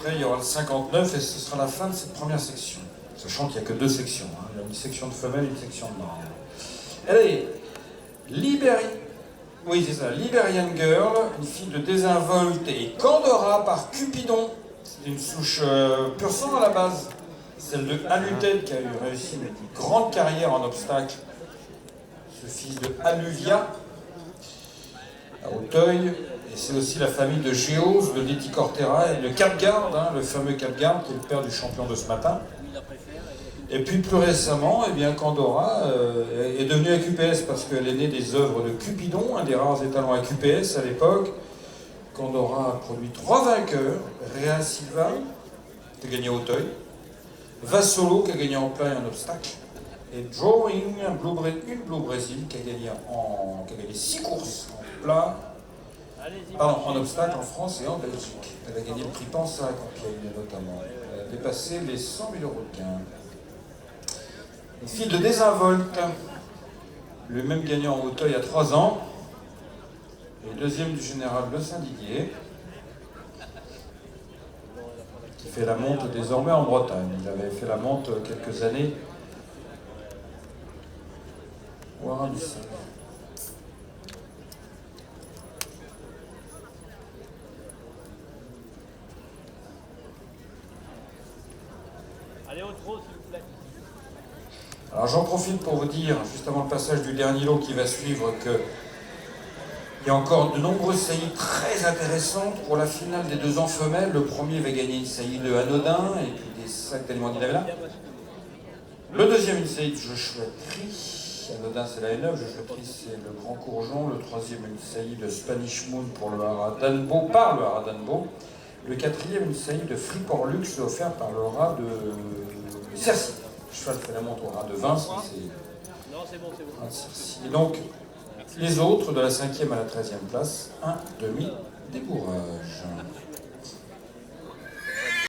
Après, il y aura le 59 et ce sera la fin de cette première section. Sachant qu'il n'y a que deux sections. Hein. Il y a une section de femelles et une section de mâles. Allez, oui, c'est ça, Liberian Girl, une fille de désinvolte et Candora par Cupidon. C'est une souche pur sang à la base. Celle de Aluted qui a eu réussi une grande carrière en obstacle. Ce fils de Alluvia à Auteuil. Et c'est aussi la famille de Géos, le Déticortera et le Capgarde, hein, le fameux Capgarde qui est le père du champion de ce matin. Et puis plus récemment, eh bien, Candora est devenue AQPS parce qu'elle est née des œuvres de Cupidon, un des rares étalons AQPS à l'époque. Candora a produit 3 vainqueurs, Réa Silva, qui a gagné à Auteuil, Vassolo, qui a gagné en plat et en obstacle, et Drawing, une Blue Brésil, qui a gagné 6 courses en plat, en obstacle en France et en Belgique. Elle a gagné le prix Pansac en pied notamment. Elle a dépassé les 100 000 € de gain. Une fille de désinvolte, le même gagnant en Auteuil à 3 ans, et deuxième du général Le Saint-Didier, qui fait la monte désormais en Bretagne. Il avait fait la monte quelques années au Arabisson. Allez au trot, s'il vous plaît. Alors j'en profite pour vous dire, juste avant le passage du dernier lot qui va suivre, qu'il y a encore de nombreuses saillies très intéressantes pour la finale des 2 ans femelles. Le premier va gagner une saillie de Anodin et puis des sacs d'aliments d'Inavela. Le deuxième, une saillie de Joshua Tree. Anodin, c'est la N9, Joshua Tree, c'est le Grand Courgeon. Le troisième, une saillie de Spanish Moon pour le Haras d'Annebault, par le Haras d'Annebault. Le quatrième, une saillie de Freeport Luxe offerte par le Haras de Cercy. Le cheval fait la monte au Haras de Vince, mais c'est... Non, c'est bon, c'est bon. Et donc, les autres, de la 5e à la 13e place, un demi-débourrage.